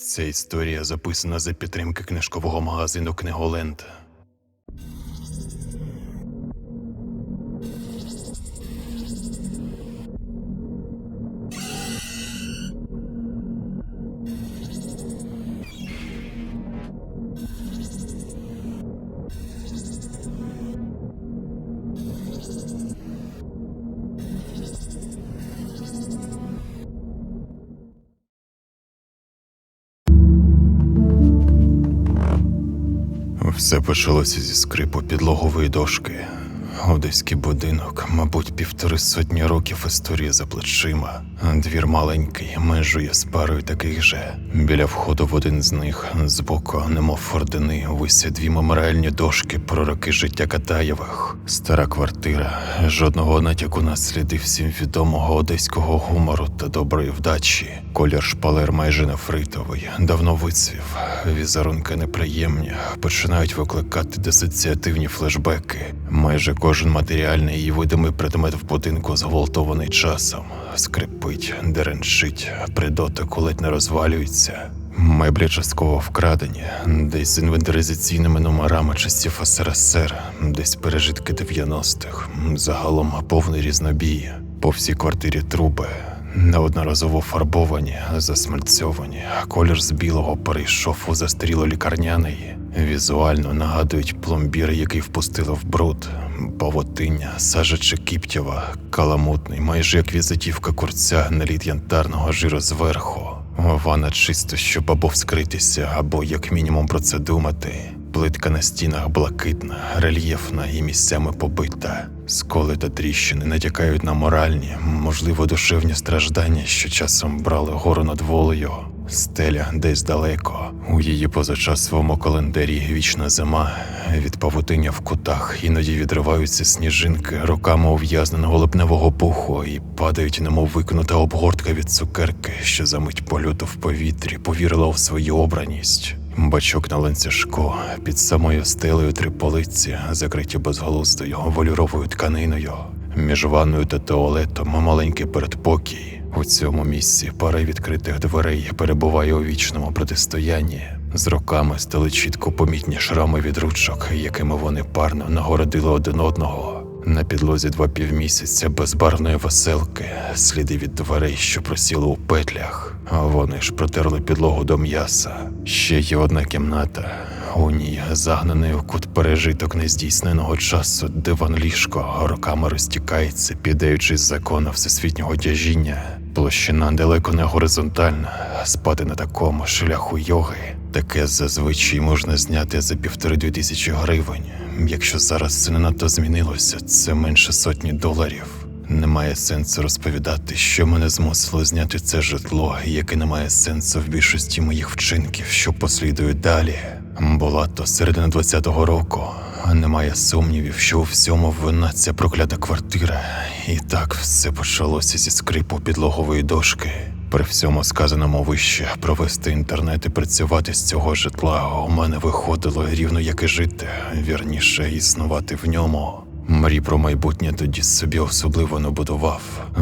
Ця історія записана за підтримки книжкового магазину «Книголенд». Все почалося зі скрипу підлогової дошки. Одеський будинок, мабуть, 150 років історії за плечима. Двір маленький, межує з парою таких же. Біля входу в один з них, збоку, немов ордени, висять дві меморіальні дошки про роки життя Катаєвих. Стара квартира, жодного натяку на сліди всім відомого одеського гумору та доброї вдачі. Колір шпалер майже нефритовий, давно вицвів. Візерунки неприємні, починають викликати дисоціативні флешбеки. Майже кожен матеріальний і видимий предмет в будинку зґвалтований часом. Скрипить, деренчить, при дотику ледь не розвалюється. Меблі частково вкрадені, десь з інвентаризаційними номерами часів СРСР, десь пережитки 90-х, загалом повний різнобій. По всій квартирі труби, неодноразово фарбовані, засмальцьовані, колір з білого перейшов у застаріло-лікарняний. Візуально нагадують пломбір, який впустили в бруд. Павутиння, сажа Чекіптєва, каламутний, майже як візитівка курця, наліт янтарного жиру зверху. Ванна чисто, щоб або вскритися, або як мінімум про це думати. Плитка на стінах блакитна, рельєфна і місцями побита. Сколи та тріщини натякають на моральні, можливо, душевні страждання, що часом брали гору над волею. Стеля десь далеко. У її позачасовому календарі вічна зима. Від павутиння в кутах іноді відриваються сніжинки роками ув'язненого липневого пуху і падають, немов викинута обгортка від цукерки, що за мить польоту в повітрі повірила у свою обраність. Бачок на ланцюжку, під самою стелею 3 полиці, закриті безглуздою волюровою тканиною. Між ванною та туалетом маленький передпокій. У цьому місці пара відкритих дверей перебуває у вічному протистоянні. З роками стали чітко помітні шрами від ручок, якими вони парно нагородили один одного. На підлозі 2 півмісяця безбарвної веселки, сліди від дверей, що просіли у петлях. Вони ж протерли підлогу до м'яса. Ще є одна кімната. У ній загнаний у кут пережиток нездійсненого часу, диван-ліжко роками розтікається, піддаючись закону всесвітнього тяжіння. Площина далеко не горизонтальна, спати на такому шляху йоги. Таке зазвичай можна зняти за 1500 гривень. Якщо зараз це не надто змінилося, це менше $100. Немає сенсу розповідати, що мене змусило зняти це житло, яке не має сенсу в більшості моїх вчинків, що послідують далі. Була то середина 20-го року. Немає сумнівів, що у всьому винна ця проклята квартира. І так все почалося зі скрипу підлогової дошки. При всьому сказаному вище, провести інтернет і працювати з цього житла у мене виходило рівно як і жити, вірніше існувати в ньому. Мрій про майбутнє тоді собі особливо не будував.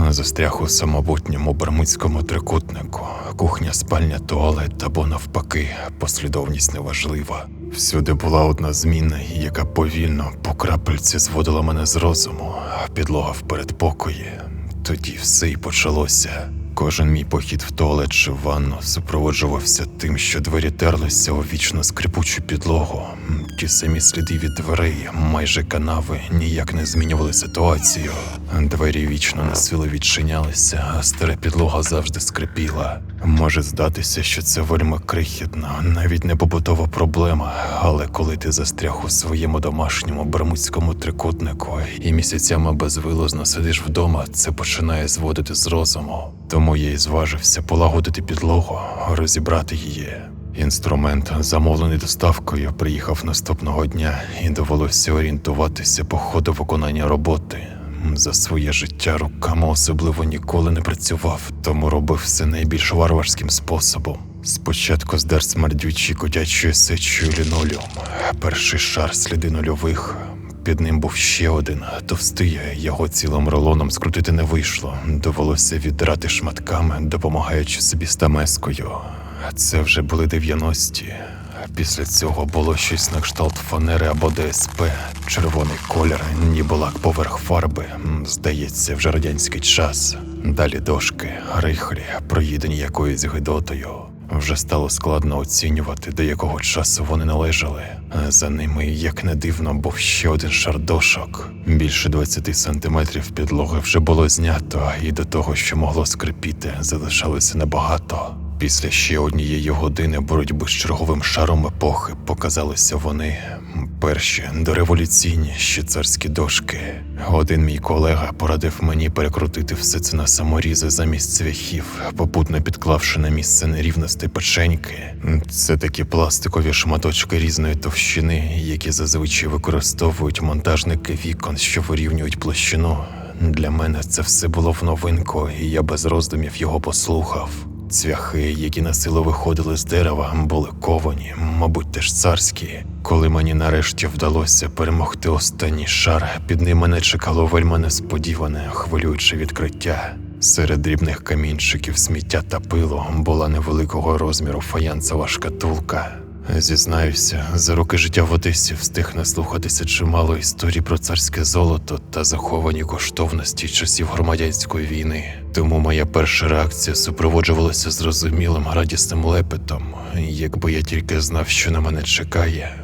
Застряг у самобутньому бермудському трикутнику. Кухня, спальня, туалет або навпаки, послідовність неважлива. Всюди була одна зміна, яка повільно, по крапельці зводила мене з розуму, а підлога в передпокої. Тоді все й почалося. Кожен мій похід в туалет чи в ванну супроводжувався тим, що двері терлися у вічно скрипучу підлогу. Ті самі сліди від дверей, майже канави, ніяк не змінювали ситуацію. Двері вічно насилу відчинялися, а стара підлога завжди скрипіла. Може здатися, що це вельми крихітна, навіть не побутова проблема, але коли ти застряг у своєму домашньому бермудському трикутнику і місяцями безвилазно сидиш вдома, це починає зводити з розуму. Тому я й зважився полагодити підлогу, розібрати її. Інструмент, замовлений доставкою, приїхав наступного дня і довелося орієнтуватися по ходу виконання роботи. За своє життя руками особливо ніколи не працював, тому робив все найбільш варварським способом. Спочатку здер смердючий котячою сечею лінолеум. Перший шар сліди нульових. Під ним був ще один, товстий, його цілим рулоном скрутити не вийшло. Довелося віддрати шматками, допомагаючи собі стамескою. Це вже були 90-ті. Після цього було щось на кшталт фанери або ДСП. Червоний колір, ніби лак поверх фарби. Здається, вже радянський час. Далі дошки, рихлі, проїдені якоюсь гидотою. Вже стало складно оцінювати, до якого часу вони належали. За ними, як не дивно, був ще один шар дошок. Більше 20 сантиметрів підлоги вже було знято, і до того, що могло скрипіти, залишалося небагато. Після ще однієї години боротьби з черговим шаром епохи показалися вони перші дореволюційні ще царські дошки. Один мій колега порадив мені перекрутити все це на саморізи замість цвяхів, попутно підклавши на місце нерівностей печеньки. Це такі пластикові шматочки різної товщини, які зазвичай використовують монтажники вікон, що вирівнюють площину. Для мене це все було в новинку, і я без роздумів його послухав. Цвяхи, які насилу виходили з дерева, були ковані, мабуть, теж царські. Коли мені нарешті вдалося перемогти останній шар, під ним мене чекало вельми несподіване, хвилююче відкриття. Серед дрібних камінчиків, сміття та пилу була невеликого розміру фаянсова шкатулка. Зізнаюся, за роки життя в Одесі встиг наслухатися чимало історій про царське золото та заховані коштовності часів громадянської війни. Тому моя перша реакція супроводжувалася зрозумілим радісним лепетом. Якби я тільки знав, що на мене чекає.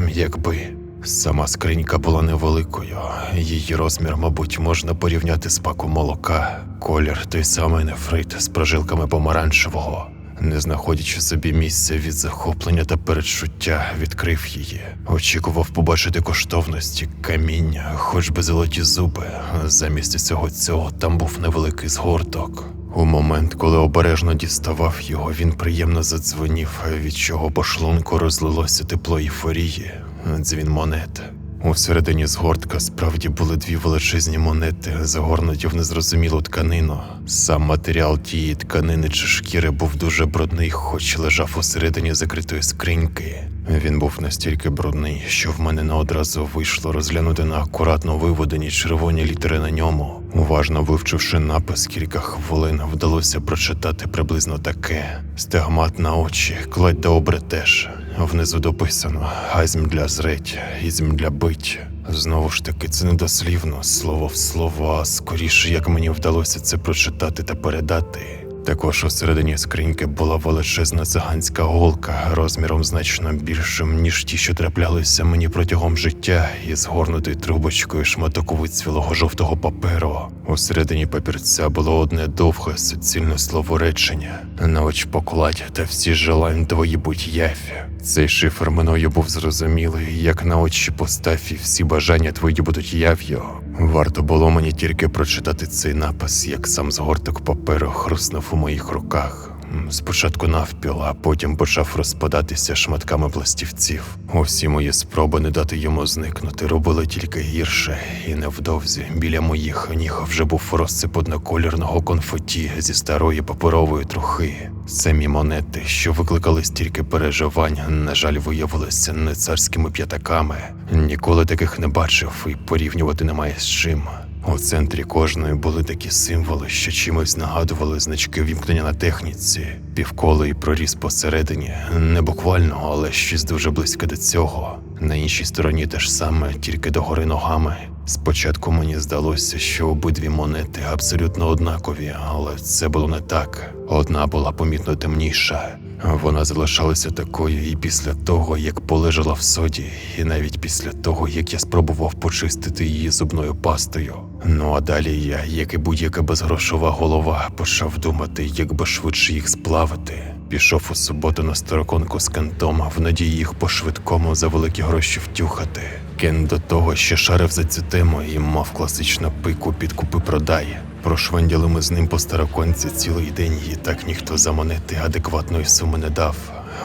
Якби. Сама скринька була невеликою. Її розмір, мабуть, можна порівняти з паком молока. Колір той самий нефрит з прожилками помаранчевого. Не знаходячи собі місця від захоплення та передчуття, відкрив її. Очікував побачити коштовності, каміння, хоч би золоті зуби. Замість усього цього там був невеликий згорток. У момент, коли обережно діставав його, він приємно задзвонів, від чого по шлунку розлилося тепло ейфорії. Дзвін монет. Усередині згортка справді були дві величезні монети, загорнуті в незрозумілу тканину. Сам матеріал тієї тканини чи шкіри був дуже брудний, хоч лежав усередині закритої скриньки. Він був настільки брудний, що в мене не одразу вийшло розглянути на акуратно виведені червоні літери на ньому. Уважно вивчивши напис кілька хвилин, вдалося прочитати приблизно таке: «Стигмат на очі, кладь добре теж». Внизу дописано «Азьм для зреть, ізьм для бить». Знову ж таки, це не дослівно, слово в слово, а скоріше, як мені вдалося це прочитати та передати. Також усередині скриньки була величезна циганська голка, розміром значно більшим, ніж ті, що траплялися мені протягом життя, і згорнутою трубочкою шматок вицвілого жовтого паперу. Усередині папірця було одне довге, суцільне словоречення: «Ноч покладь, та всі желань твої будь явь». Цей шифр мною був зрозумілий, як на очі постав, і всі бажання твої будуть яв'ю. Варто було мені тільки прочитати цей напис, як сам згорток паперу хруснув у моїх руках. Спочатку навпіл, а потім почав розпадатися шматками пластівців. Усі мої спроби не дати йому зникнути робили тільки гірше, і невдовзі біля моїх ніг вже був розсип однокольорного конфеті зі старої паперової трухи. Самі монети, що викликали стільки переживань, на жаль, виявилися не царськими п'ятаками. Ніколи таких не бачив і порівнювати немає з чим. У центрі кожної були такі символи, що чимось нагадували значки вімкнення на техніці. Півколо і проріз посередині. Не буквально, але щось дуже близьке до цього. На іншій стороні те ж саме, тільки догори ногами. Спочатку мені здалося, що обидві монети абсолютно однакові, але це було не так. Одна була помітно темніша. Вона залишалася такою і після того, як полежала в соді, і навіть після того, як я спробував почистити її зубною пастою. Ну а далі я, як і будь-яка безгрошова голова, почав думати, як би швидше їх сплавити. Пішов у суботу на староконку з Кентом, в надії їх по-швидкому за великі гроші втюхати. Кент до того ще шарив за цю тему і мав класичну пику «підкупи-продай». Прошвенділи ми з ним по староконці цілий день, і так ніхто за монети адекватної суми не дав.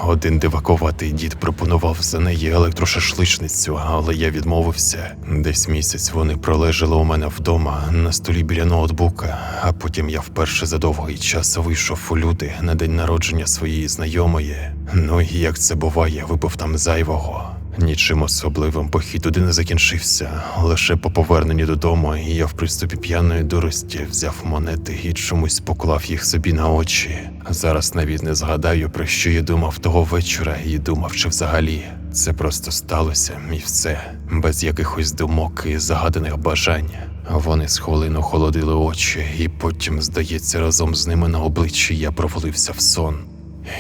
Один дивакуватий дід пропонував за неї електрошашличницю, але я відмовився. Десь місяць вони пролежали у мене вдома, на столі біля ноутбука, а потім я вперше за довгий час вийшов у люди на день народження своєї знайомої. Ну і як це буває, випив там зайвого. Нічим особливим похід туди не закінчився. Лише по поверненні додому я в приступі п'яної дурості взяв монети і чомусь поклав їх собі на очі. Зараз навіть не згадаю, про що я думав того вечора і думав, чи взагалі. Це просто сталося, і все. Без якихось думок і загаданих бажань. Вони з хвилину холодили очі, і потім, здається, разом з ними на обличчі я провалився в сон.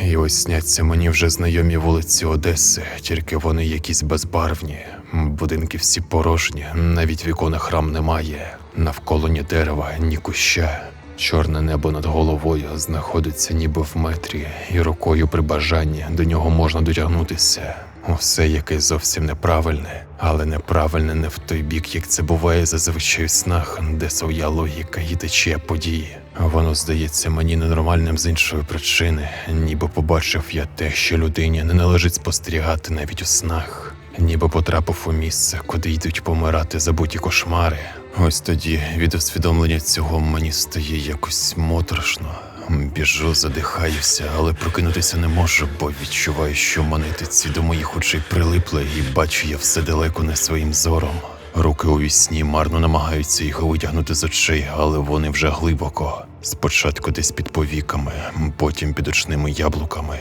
І ось сняться мені вже знайомі вулиці Одеси, тільки вони якісь безбарвні. Будинки всі порожні, навіть вікон рам немає. Навколо ні дерева, ні куща. Чорне небо над головою знаходиться ніби в метрі, і рукою при бажанні до нього можна дотягнутися. Усе якесь зовсім неправильне, але неправильне не в той бік, як це буває зазвичай у снах, де своя логіка і течія події. Воно здається мені ненормальним з іншої причини, ніби побачив я те, що людині не належить спостерігати навіть у снах. Ніби потрапив у місце, куди йдуть помирати забуті кошмари. Ось тоді від усвідомлення цього мені стає якось моторошно. Біжу, задихаюся, але прокинутися не можу, бо відчуваю, що монетиці до моїх очей прилипли, і бачу я все далеко не своїм зором. Руки у вісні марно намагаються їх витягнути з очей, але вони вже глибоко. Спочатку десь під повіками, потім під очними яблуками.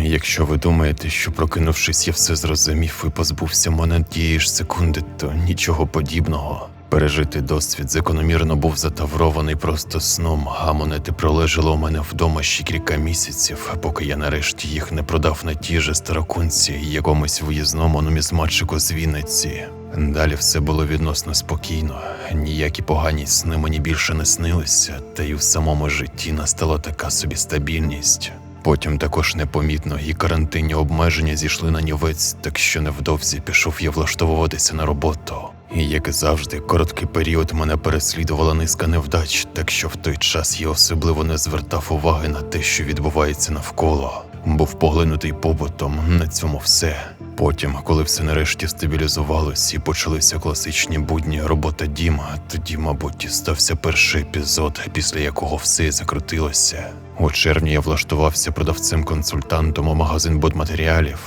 Якщо ви думаєте, що прокинувшись я все зрозумів і позбувся монет тієї ж секунди, то нічого подібного. Пережитий досвід закономірно був затаврований просто сном, а монети пролежали у мене вдома ще кілька місяців, поки я нарешті їх не продав на ті же старокунці якомусь виїзному нумізматчику з Вінниці. Далі все було відносно спокійно, ніякі погані сни мені більше не снилися, та й у самому житті настала така собі стабільність. Потім також непомітно і карантинні обмеження зійшли на нівець, так що невдовзі пішов я влаштовуватися на роботу. І, як і завжди, короткий період мене переслідувала низка невдач, так що в той час я особливо не звертав уваги на те, що відбувається навколо. Був поглинутий побутом, на цьому все. Потім, коли все нарешті стабілізувалось і почалися класичні будні робота Діма, тоді, мабуть, стався перший епізод, після якого все закрутилося. У червні я влаштувався продавцем-консультантом у магазин будматеріалів.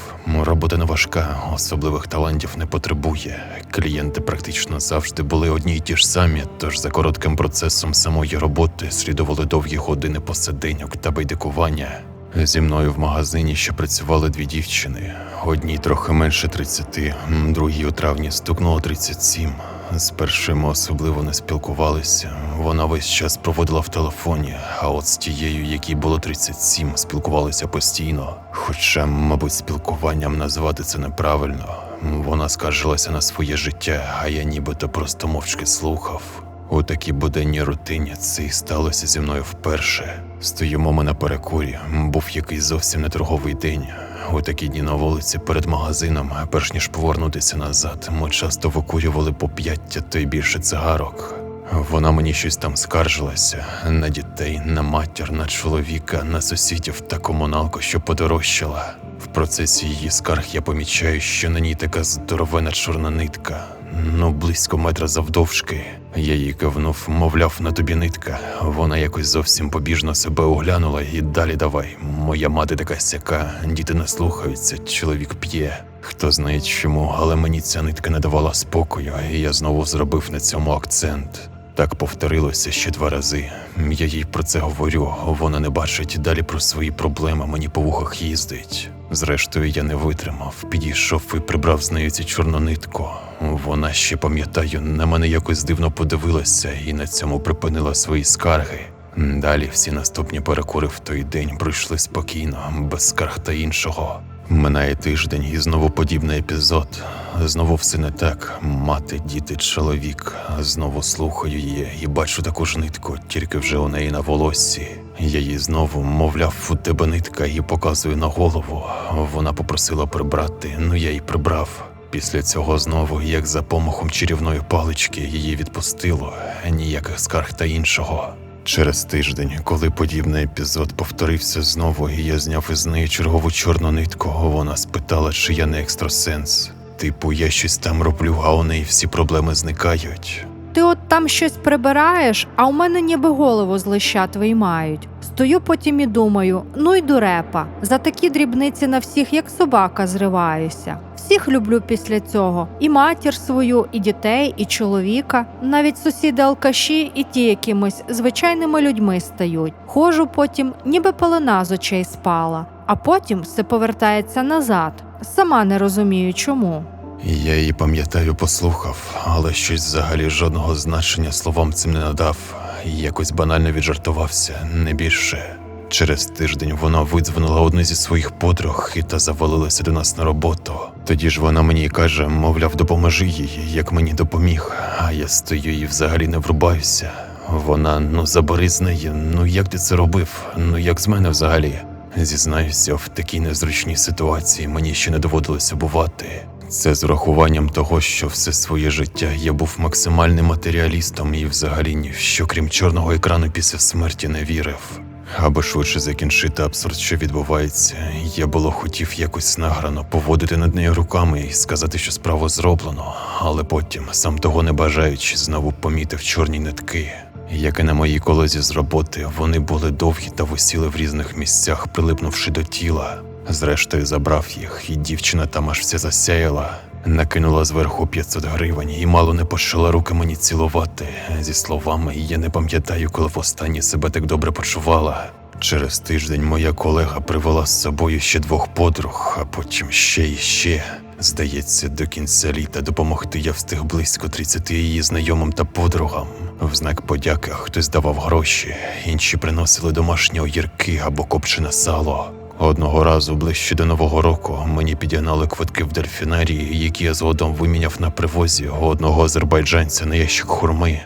Робота не важка, особливих талантів не потребує. Клієнти практично завжди були одні й ті ж самі, тож за коротким процесом самої роботи слідували довгі години посиденьок та байдикування. Зі мною в магазині ще працювали дві дівчини. Одній трохи менше 30, другій у травні стукнуло 37. З першою ми особливо не спілкувалися. Вона весь час проводила в телефоні, а от з тією, якій було 37, спілкувалися постійно. Хоча, мабуть, спілкуванням назвати це неправильно. Вона скаржилася на своє життя, а я нібито просто мовчки слухав. У такій буденній рутині це і сталося зі мною вперше. Стоїмо ми на перекурі, був якийсь зовсім не торговий день. У такі дні на вулиці перед магазином, перш ніж повернутися назад, ми часто викурювали по 5 та й більше цигарок. Вона мені щось там скаржилася на дітей, на матір, на чоловіка, на сусідів та комуналку, що подорожчала. В процесі її скарг я помічаю, що на ній така здоровена чорна нитка, близько метра завдовжки. Я їй кивнув, мовляв, на тобі нитка. Вона якось зовсім побіжно себе оглянула і далі давай. Моя мати така сяка, діти не слухаються, чоловік п'є. Хто знає чому, але мені ця нитка не давала спокою, і я знову зробив на цьому акцент. Так повторилося ще 2 рази. Я їй про це говорю, вона не бачить, далі про свої проблеми мені по вухах їздить. Зрештою, я не витримав, підійшов і прибрав з нею цю чорну нитку. Вона ще, пам'ятаю, на мене якось дивно подивилася і на цьому припинила свої скарги. Далі всі наступні перекури в той день пройшли спокійно, без скарг та іншого. Минає тиждень і знову подібний епізод. Знову все не так. Мати, діти, чоловік. Знову слухаю її і бачу таку ж нитку, тільки вже у неї на волоссі. Я їй знову, мовляв, у тебе нитка, і показую на голову. Вона попросила прибрати, я й прибрав. Після цього знову, як за помахом чарівної палички, її відпустило. Ніяких скарг та іншого. Через тиждень, коли подібний епізод повторився знову, і я зняв із неї чергову чорну нитку, вона спитала, чи я не екстрасенс. Типу, я щось там роблю, а у неї всі проблеми зникають. Ти от там щось прибираєш, а у мене ніби голову з лищат виймають. Стою потім і думаю, ну й дурепа, за такі дрібниці на всіх як собака зриваюся. Всіх люблю після цього, і матір свою, і дітей, і чоловіка. Навіть сусіди-алкаші і ті якимось звичайними людьми стають. Ходжу потім, ніби пелена з очей спала, а потім все повертається назад. Сама не розумію чому. Я її пам'ятаю, послухав, але щось взагалі жодного значення словам цим не надав. Якось банально віджартувався, не більше. Через тиждень вона видзвонила одну зі своїх подруг і та завалилася до нас на роботу. Тоді ж вона мені й каже, мовляв, допоможи їй, як мені допоміг. А я стою і взагалі не врубаюся. Вона, забери з неї, як ти це робив, як з мене взагалі. Зізнаюся, в такій незручній ситуації мені ще не доводилося бувати. Це з урахуванням того, що все своє життя я був максимальним матеріалістом і взагалі ні в що, крім чорного екрану після смерті, не вірив. Аби швидше закінчити абсурд, що відбувається, я хотів якось награно поводити над нею руками і сказати, що справу зроблено, але потім, сам того не бажаючи, знову помітив чорні нитки. Як і на моїй колозі з роботи, вони були довгі та висіли в різних місцях, прилипнувши до тіла. Зрештою забрав їх, і дівчина там аж вся засяяла. Накинула зверху 500 гривень і мало не почала руки мені цілувати. Зі словами, я не пам'ятаю, коли востаннє себе так добре почувала. Через тиждень моя колега привела з собою ще 2 подруг, а потім ще і ще. Здається, до кінця літа допомогти я встиг близько 30 її знайомим та подругам. В знак подяки хтось давав гроші, інші приносили домашні огірки або копчене сало. Одного разу, ближче до Нового року, мені підігнали квитки в дельфінарії, які я згодом виміняв на привозі у одного азербайджанця на ящик хурми.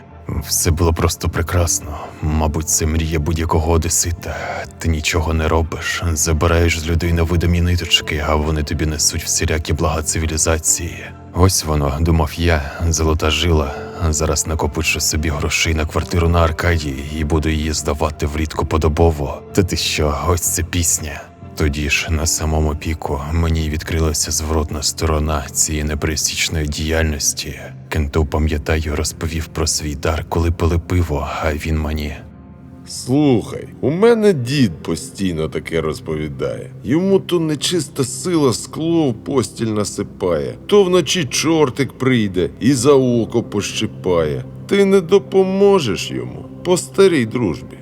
Все було просто прекрасно. Мабуть, це мрія будь-якого одесита. Ти нічого не робиш, забираєш з людей невидимі ниточки, а вони тобі несуть всілякі блага цивілізації. Ось воно, думав я, золота жила. Зараз накопичу собі грошей на квартиру на Аркадії і буду її здавати влітку подобово. Та ти що, ось це пісня. Тоді ж, на самому піку, мені відкрилася зворотна сторона цієї непересічної діяльності. Кенту, пам'ятаю, розповів про свій дар, коли пили пиво, а він мені: Слухай, у мене дід постійно таке розповідає. Йому то нечиста сила скло в постіль насипає, то вночі чортик прийде і за око пощипає. Ти не допоможеш йому по старій дружбі.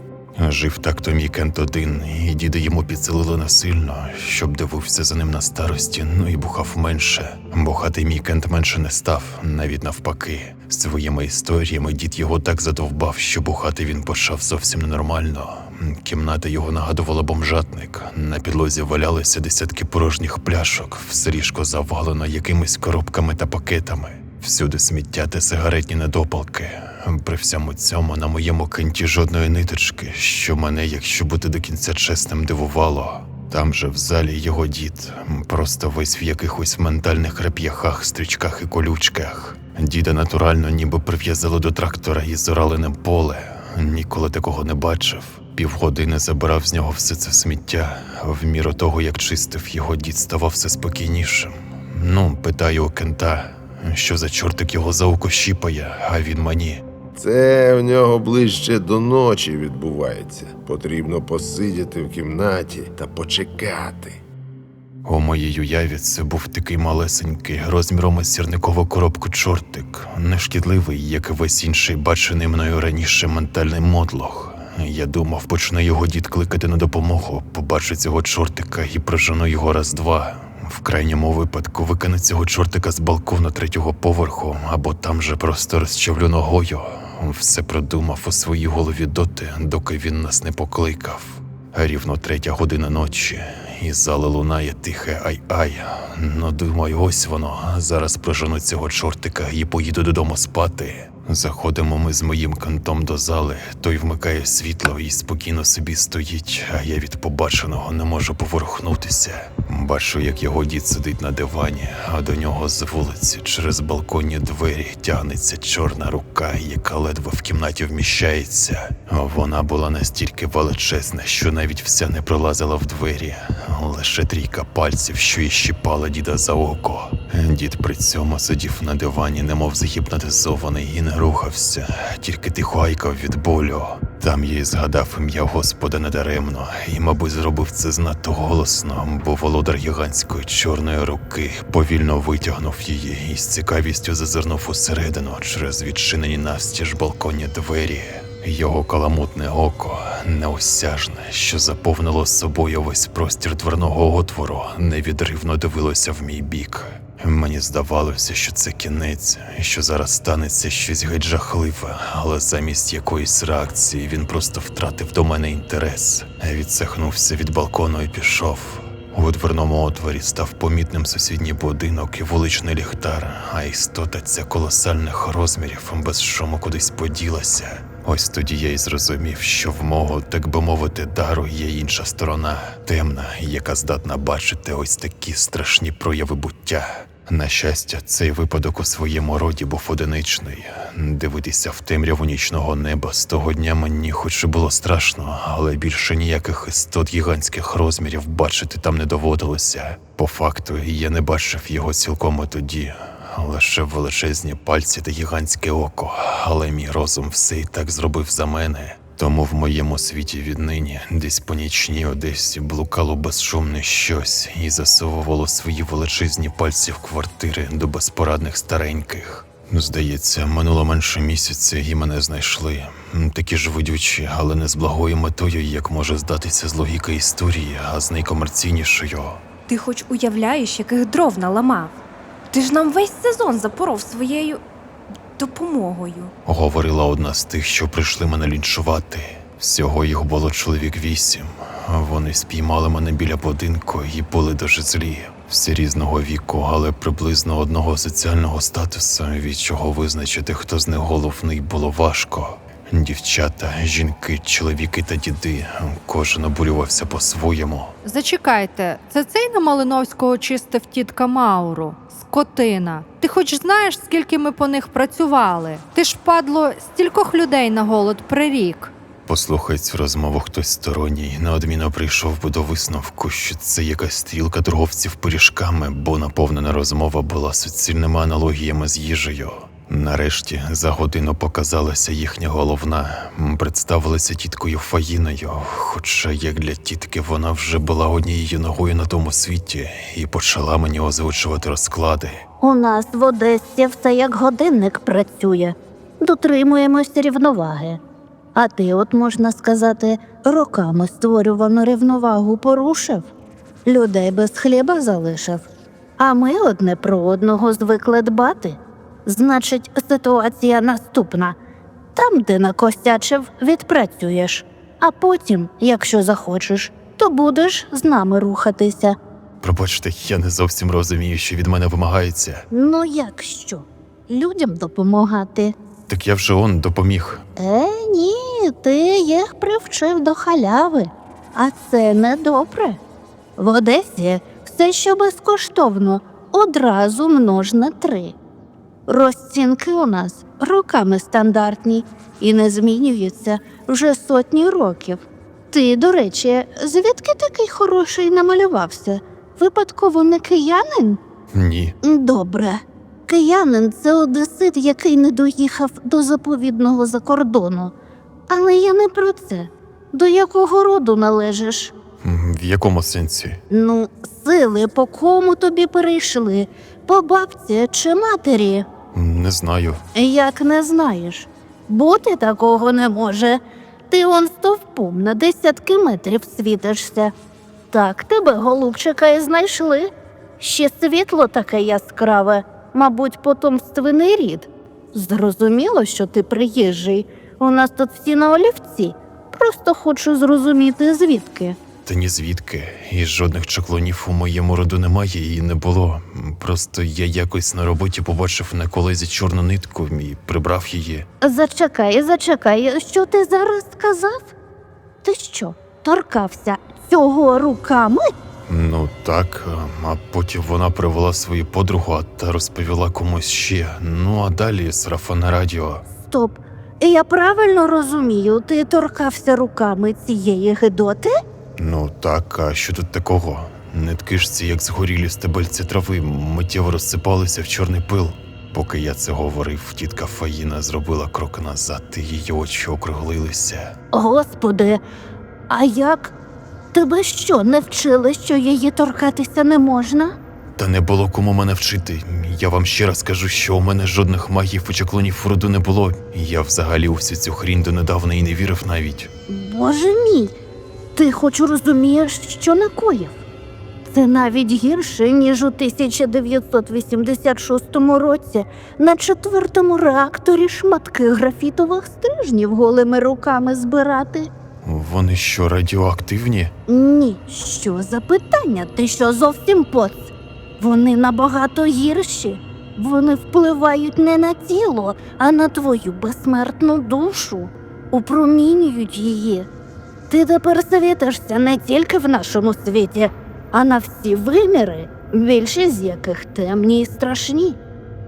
Жив так-то мій Кент один, і діда йому підселили насильно, щоб дивився за ним на старості, і бухав менше. Бухатий мій Кент менше не став, навіть навпаки. Своїми історіями дід його так задовбав, що бухати він почав зовсім ненормально. Кімната його нагадувала бомжатник. На підлозі валялися десятки порожніх пляшок, все ліжко завалено якимись коробками та пакетами. Всюди сміття та сигаретні недопалки. При всьому цьому на моєму Кенті жодної ниточки, що мене, якщо бути до кінця чесним, дивувало. Там же в залі його дід, просто весь в якихось ментальних реп'яхах, стрічках і колючках. Діда натурально ніби прив'язали до трактора і зорали ним поле. Ніколи такого не бачив. Півгодини забирав з нього все це сміття. В міру того, як чистив його, дід ставав все спокійнішим. Питаю у Кента, що за чортик його за око щіпає, а він мені: Це в нього ближче до ночі відбувається. Потрібно посидіти в кімнаті та почекати. У моїй уяві це був такий малесенький, розміром із сірникову коробку чортик, нешкідливий, як і весь інший бачений мною раніше ментальний мотлох. Я думав, почне його дід кликати на допомогу, побачу цього чортика і прожену його раз-два. В крайньому випадку викину цього чортика з балкону 3-го поверху, або там же просто розчавлю ногою. Все продумав у своїй голові доти, доки він нас не покликав. Рівно 3 година ночі, і з зали лунає тихе ай-ай. Думаю, ось воно, зараз прожену цього чортика і поїду додому спати. Заходимо ми з моїм Кентом до зали, той вмикає світло і спокійно собі стоїть, а я від побаченого не можу поворухнутися. Бачу, як його дід сидить на дивані, а до нього з вулиці через балконні двері тягнеться чорна рука, яка ледве в кімнаті вміщається. Вона була настільки величезна, що навіть вся не пролазила в двері. Лише 3 пальців, що і щіпала діда за око. Дід при цьому сидів на дивані, немов загіпнотизований, і не рухався, тільки тихо айкав від болю. Там я й згадав ім'я Господа надаремно, і, мабуть, зробив це знато голосно, бо володар гігантської чорної руки повільно витягнув її і з цікавістю зазирнув усередину через відчинені навстіж балконні двері. Його каламутне око, неосяжне, що заповнило собою весь простір дверного отвору, невідривно дивилося в мій бік. Мені здавалося, що це кінець, що зараз станеться щось геть жахливе, але замість якоїсь реакції він просто втратив до мене інтерес, відсахнувся від балкону і пішов. У дверному отворі став помітним сусідній будинок і вуличний ліхтар, а істота ця колосальних розмірів без шуму кудись поділася. Ось тоді я й зрозумів, що в мого, так би мовити, дару є інша сторона, темна, яка здатна бачити ось такі страшні прояви буття. На щастя, цей випадок у своєму роді був одиничний. Дивитися в темряву нічного неба з того дня мені хоч і було страшно, але більше ніяких істот гігантських розмірів бачити там не доводилося. По факту, я не бачив його цілком і тоді. Лише величезні пальці та гігантське око, але мій розум все і так зробив за мене. Тому в моєму світі віднині десь по нічній Одесі блукало безшумне щось і засовувало свої величезні пальці в квартири до безпорадних стареньких. Здається, минуло менше місяця і мене знайшли. Такі ж видючі, але не з благою метою, як може здатися з логіки історії, а з найкомерційнішою. Ти хоч уявляєш, яких дров наламав? Ти ж нам весь сезон запоров своєю допомогою. Говорила одна з тих, що прийшли мене лінчувати. Всього їх було чоловік 8. Вони спіймали мене біля будинку і були дуже злі. Всі різного віку, але приблизно одного соціального статусу, від чого визначити, хто з них головний, було важко. Дівчата, жінки, чоловіки та діди, кожен обурювався по-своєму. Зачекайте, це цей на Малиновського чистив тітка Мауру? Скотина. Ти хоч знаєш, скільки ми по них працювали? Ти ж, падло, стількох людей на голод прирік. Послухай цю розмову хтось сторонній, неодмінно прийшов би до висновку, що це якась стрілка торговців пиріжками, бо наповнена розмова була суцільними аналогіями з їжею. Нарешті за годину показалася їхня головна, представилася тіткою Фаїною, хоча як для тітки вона вже була однією ногою на тому світі і почала мені озвучувати розклади. У нас в Одесі все як годинник працює. Дотримуємося рівноваги. А ти, от можна сказати, роками створювану рівновагу порушив. Людей без хліба залишив. А ми одне про одного звикли дбати. Значить, ситуація наступна. Там, де накосячив, відпрацюєш. А потім, якщо захочеш, то будеш з нами рухатися. Пробачте, я не зовсім розумію, що від мене вимагається. Ну як що? Людям допомагати. Так я вже допоміг. Ні, ти їх привчив до халяви. А це недобре. В Одесі все, що безкоштовно, одразу множ на 3. Розцінки у нас роками стандартні і не змінюються вже сотні років. Ти, до речі, звідки такий хороший намалювався? Випадково не киянин? Ні. Добре. Киянин – це одесит, який не доїхав до заповідного закордону. Але я не про це. До якого роду належиш? В якому сенсі? Ну, сили по кому тобі перейшли? По бабці чи матері? Не знаю. Як не знаєш? Бути такого не може. Ти он стовпом на десятки метрів світишся. Так тебе, голубчика, і знайшли. Ще світло таке яскраве, мабуть, потомственний рід. Зрозуміло, що ти приїжджий. У нас тут всі на олівці. Просто хочу зрозуміти, звідки. Та ні звідки. І жодних чаклунів у моєму роду немає і не було. Просто я якось на роботі побачив на колезі чорну нитку і прибрав її. Зачекай, що ти зараз сказав? Ти що, торкався цього руками? Ну так, а потім вона привела свою подругу та розповіла комусь ще. Ну а далі сарафанне радіо. Стоп, я правильно розумію, ти торкався руками цієї гидоти? Ну так, а що тут такого? Нитки ж ці, як згорілі стебельці трави, миттєво розсипалися в чорний пил. Поки я це говорив, тітка Фаїна зробила крок назад, і її очі округлилися. Господи, а як? Тебе що, не вчили, що її торкатися не можна? Та не було кому мене вчити. Я вам ще раз кажу, що у мене жодних магів і чаклунів в роду не було. Я взагалі у всю цю хрінь донедавна і не вірив навіть. Боже мій, ти хоч розумієш, що накоїв? Це навіть гірше, ніж у 1986 році на 4-му реакторі шматки графітових стрижнів голими руками збирати. Вони що, радіоактивні? Ні, що за питання? Ти що, зовсім поц? Вони набагато гірші. Вони впливають не на тіло, а на твою безсмертну душу. Упромінюють її. Ти тепер світишся не тільки в нашому світі, а на всі виміри, більшість з яких темні і страшні.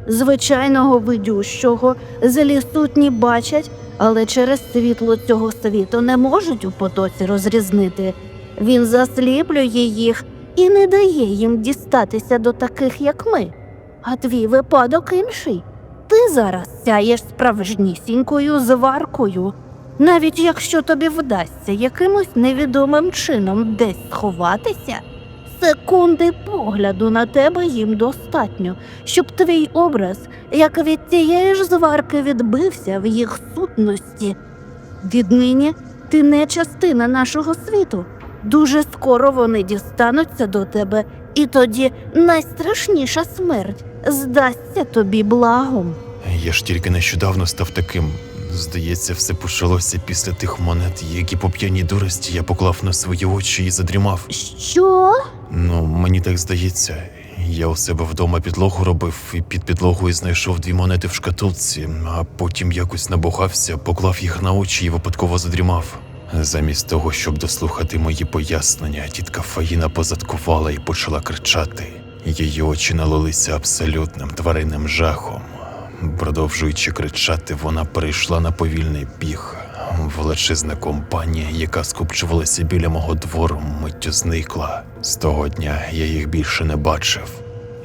Звичайного видющого злі сутні бачать, але через світло цього світу не можуть у потоці розрізнити. Він засліплює їх і не дає їм дістатися до таких, як ми. А твій випадок інший. Ти зараз сяєш справжнісінькою зваркою. Навіть якщо тобі вдасться якимось невідомим чином десь сховатися, секунди погляду на тебе їм достатньо, щоб твій образ, як від тієї ж зварки, відбився в їх сутності. Віднині ти не частина нашого світу. Дуже скоро вони дістануться до тебе, і тоді найстрашніша смерть здасться тобі благом. Я ж тільки нещодавно став таким. Здається, все почалося після тих монет, які по п'яній дурості я поклав на свої очі і задрімав. Що? Ну, мені так здається. Я у себе вдома підлогу робив і під підлогою знайшов 2 монети в шкатулці, а потім якось набухався, поклав їх на очі і випадково задрімав. Замість того, щоб дослухати мої пояснення, тітка Фаїна позадкувала і почала кричати. Її очі налилися абсолютним тваринним жахом. Продовжуючи кричати, вона перейшла на повільний біг. Величезна компанія, яка скупчувалася біля мого двору, миттю зникла. З того дня я їх більше не бачив.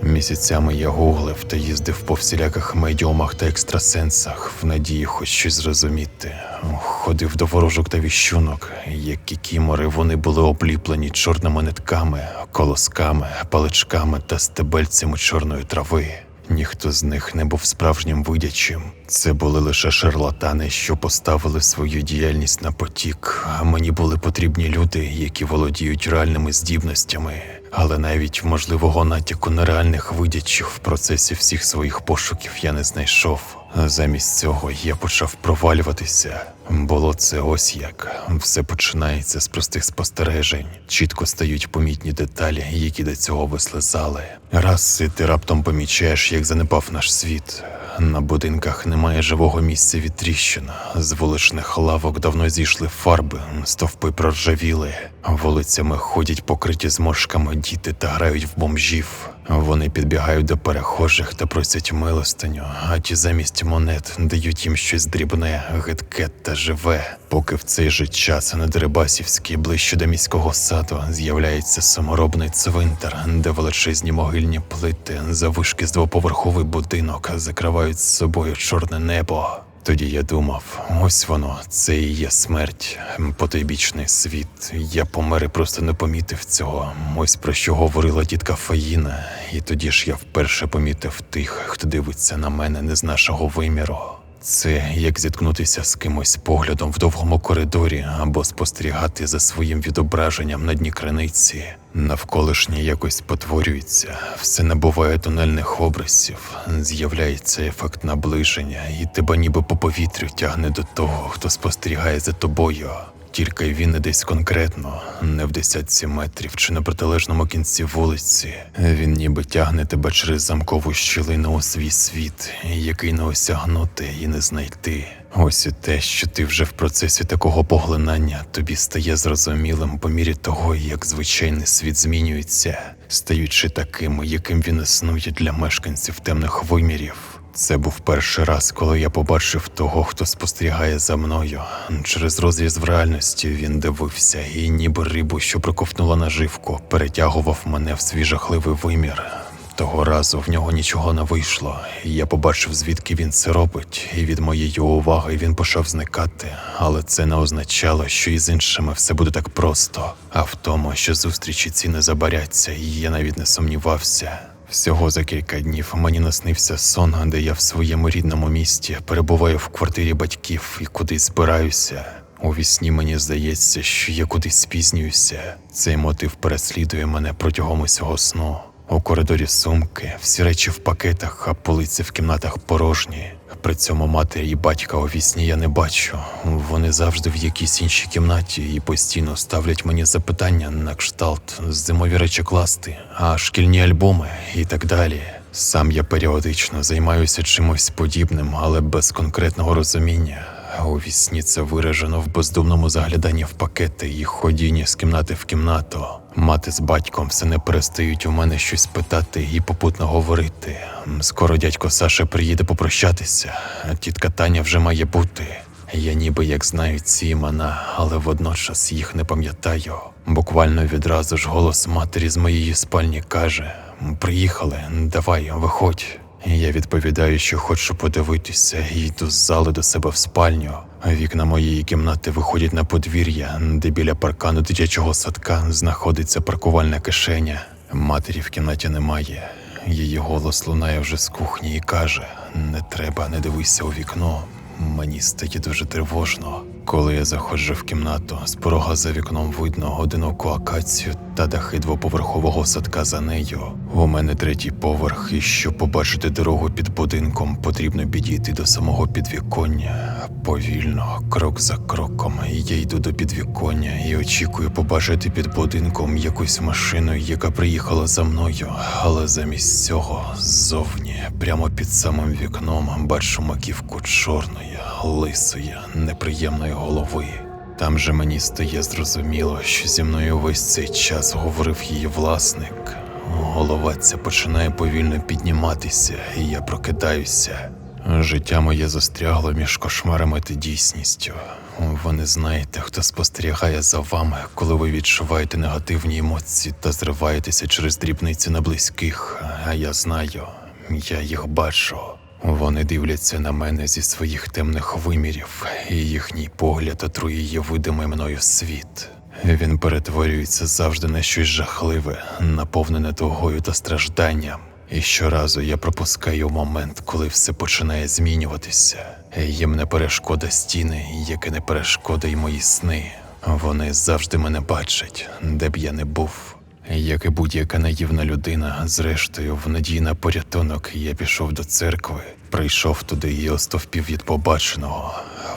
Місяцями я гуглив та їздив по всіляких медіумах та екстрасенсах в надії хоч щось зрозуміти. Ходив до ворожок та віщунок. Як кікімори, вони були обліплені чорними нитками, колосками, паличками та стебельцями чорної трави. Ніхто з них не був справжнім видячим. Це були лише шарлатани, що поставили свою діяльність на потік, а мені були потрібні люди, які володіють реальними здібностями. Але навіть можливого натяку на реальних видячих в процесі всіх своїх пошуків я не знайшов. Замість цього я почав провалюватися. Було це ось як. Все починається з простих спостережень. Чітко стають помітні деталі, які до цього вислизали. Раз і ти раптом помічаєш, як занепав наш світ. На будинках немає живого місця від тріщин. З вуличних лавок давно зійшли фарби, стовпи проржавіли. Вулицями ходять покриті зморшками діти та грають в бомжів. Вони підбігають до перехожих та просять милостиню, а ті замість монет дають їм щось дрібне, гидке та живе. Поки в цей же час на Дерибасівській, ближче до міського саду, з'являється саморобний цвинтар, де величезні могильні плити заввишки з 2-поверховий будинок закривають з собою чорне небо. Тоді я думав, ось воно, це і є смерть, потойбічний світ. Я помер і просто не помітив цього. Ось про що говорила тітка Фаїна. І тоді ж я вперше помітив тих, хто дивиться на мене не з нашого виміру. Це як зіткнутися з кимось поглядом в довгому коридорі або спостерігати за своїм відображенням на дні криниці. Навколишнє якось потворюється, все набуває тунельних образів, з'являється ефект наближення, і тебе ніби по повітрю тягне до того, хто спостерігає за тобою. Тільки він не десь конкретно, не в десятці метрів чи на протилежному кінці вулиці. Він ніби тягне тебе через замкову щілину у свій світ, який не осягнути і не знайти. Ось і те, що ти вже в процесі такого поглинання, тобі стає зрозумілим по мірі того, як звичайний світ змінюється, стаючи таким, яким він існує для мешканців темних вимірів. Це був перший раз, коли я побачив того, хто спостерігає за мною. Через розріз в реальності він дивився і ніби рибу, що проковтнула наживку, перетягував мене в свій жахливий вимір. Того разу в нього нічого не вийшло, і я побачив, звідки він це робить, і від моєї уваги він почав зникати, але це не означало, що і з іншими все буде так просто, а в тому, що зустрічі ці не забаряться, і я навіть не сумнівався. Всього за кілька днів мені наснився сон, де я в своєму рідному місті перебуваю в квартирі батьків і кудись збираюся. У вісні мені здається, що я кудись спізнююся. Цей мотив переслідує мене протягом усього сну. У коридорі сумки, всі речі в пакетах, а полиці в кімнатах порожні. При цьому матері і батька у вісні я не бачу. Вони завжди в якійсь іншій кімнаті і постійно ставлять мені запитання на кшталт зимові речі класти, а шкільні альбоми і так далі. Сам я періодично займаюся чимось подібним, але без конкретного розуміння. А у вісні це виражено в бездумному загляданні в пакети і ходінні з кімнати в кімнату. Мати з батьком все не перестають у мене щось питати і попутно говорити. Скоро дядько Саша приїде попрощатися, а тітка Таня вже має бути. Я ніби як знаю ці імена, але водночас їх не пам'ятаю. Буквально відразу ж голос матері з моєї спальні каже: «Приїхали, давай, виходь». Я відповідаю, що хочу подивитися, і йду з зали до себе в спальню. Вікна моєї кімнати виходять на подвір'я, де біля паркану дитячого садка знаходиться паркувальна кишеня. Матері в кімнаті немає. Її голос лунає вже з кухні і каже: «Не треба, не дивися у вікно». Мені стає дуже тривожно. Коли я заходжу в кімнату, з порога за вікном видно одиноку акацію та дахи двоповерхового садка за нею. У мене 3-й поверх, і щоб побачити дорогу під будинком, потрібно підійти до самого підвіконня. Повільно, крок за кроком, я йду до підвіконня і очікую побачити під будинком якусь машину, яка приїхала за мною. Але замість цього, ззовні, прямо під самим вікном, бачу маківку чорної, лисої, неприємної голови. Там же мені стає зрозуміло, що зі мною весь цей час говорив її власник. Голова ця починає повільно підніматися, і я прокидаюся. Життя моє застрягло між кошмарами та дійсністю. Ви не знаєте, хто спостерігає за вами, коли ви відчуваєте негативні емоції та зриваєтеся через дрібниці на близьких, а я знаю, я їх бачу. Вони дивляться на мене зі своїх темних вимірів, і їхній погляд отруює видимий мною світ. Він перетворюється завжди на щось жахливе, наповнене тугою та стражданням. І щоразу я пропускаю момент, коли все починає змінюватися. Їм не перешкода стіни, як і не перешкода й мої сни. Вони завжди мене бачать, де б я не був. Як і будь-яка наївна людина, зрештою, в надії на порятунок, я пішов до церкви, прийшов туди і остовпів від побаченого.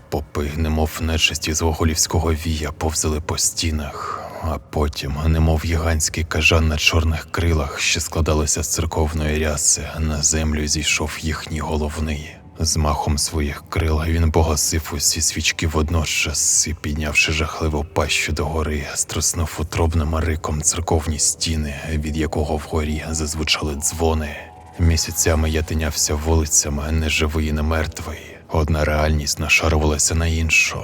Попи, немов нечисті з гоголівського вія, повзали по стінах, а потім, немов гігантський кажан на чорних крилах, що складалися з церковної ряси, на землю зійшов їхній головний. З махом своїх крил він погасив усі свічки водночас і, піднявши жахливу пащу догори, струснув утробним риком церковні стіни, від якого вгорі зазвучали дзвони. Місяцями я тинявся вулицями, не живий і не мертвий. Одна реальність нашарувалася на іншу.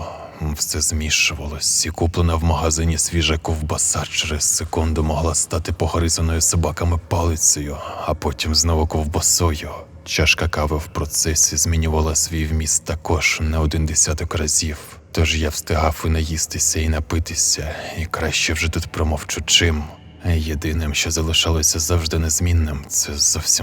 Все змішувалось, і куплена в магазині свіжа ковбаса через секунду могла стати погризаною собаками палицею, а потім знову ковбасою. Чашка кави в процесі змінювала свій вміст також не 10 разів. Тож я встигав і наїстися, і напитися, і краще вже тут промовчу чим. Єдиним, що залишалося завжди незмінним, це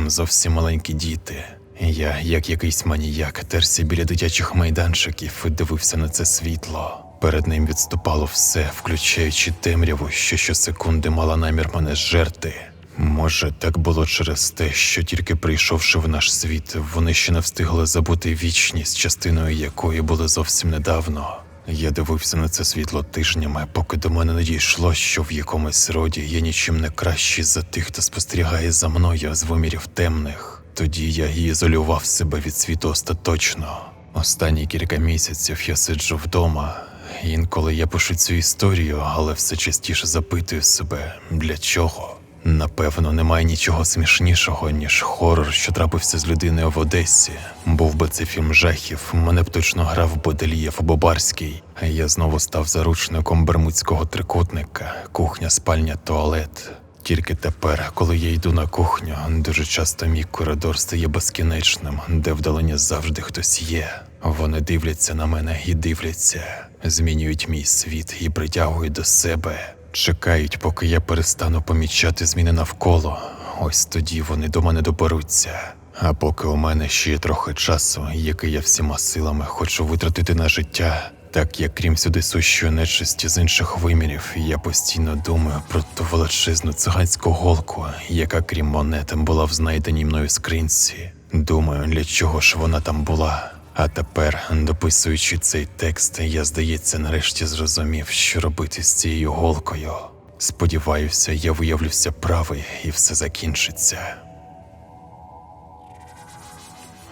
зовсім маленькі діти. Я, як якийсь маніяк, терся біля дитячих майданчиків і дивився на це світло. Перед ним відступало все, включаючи темряву, що щосекунди мала намір мене зжерти. Може, так було через те, що тільки прийшовши в наш світ, вони ще не встигли забути вічність, частиною якої були зовсім недавно. Я дивився на це світло тижнями, поки до мене не дійшло, що в якомусь роді я нічим не кращий за тих, хто спостерігає за мною з вимірів темних. Тоді я і ізолював себе від світу остаточно. Останні кілька місяців я сиджу вдома. Інколи я пишу цю історію, але все частіше запитую себе, для чого? Напевно, немає нічого смішнішого, ніж хорор, що трапився з людиною в Одесі. Був би це фільм жахів, мене б точно грав Боделієв або Барський. Я знову став заручником бермудського трикутника, кухня, спальня, туалет. Тільки тепер, коли я йду на кухню, дуже часто мій коридор стає безкінечним, де вдалині завжди хтось є. Вони дивляться на мене і дивляться, змінюють мій світ і притягують до себе. Чекають, поки я перестану помічати зміни навколо. Ось тоді вони до мене доберуться. А поки у мене ще є трохи часу, який я всіма силами хочу витратити на життя, так як крім сюди сущої нечисті з інших вимірів, я постійно думаю про ту величезну циганську голку, яка крім монет була в знайденій мною скринці. Думаю, для чого ж вона там була. А тепер, дописуючи цей текст, я, здається, нарешті зрозумів, що робити з цією голкою. Сподіваюся, я виявлюся правий і все закінчиться.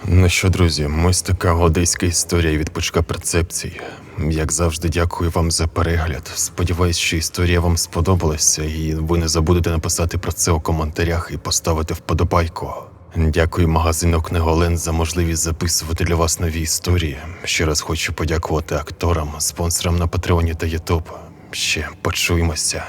Ну що, друзі, ось така одеська історія від Пучка Перцепцій. Як завжди, дякую вам за перегляд. Сподіваюсь, що історія вам сподобалася, і ви не забудете написати про це у коментарях і поставити вподобайку. Дякую магазину Книголен за можливість записувати для вас нові історії. Ще раз хочу подякувати акторам, спонсорам на Патреоні та Ютуб. Ще почуємося.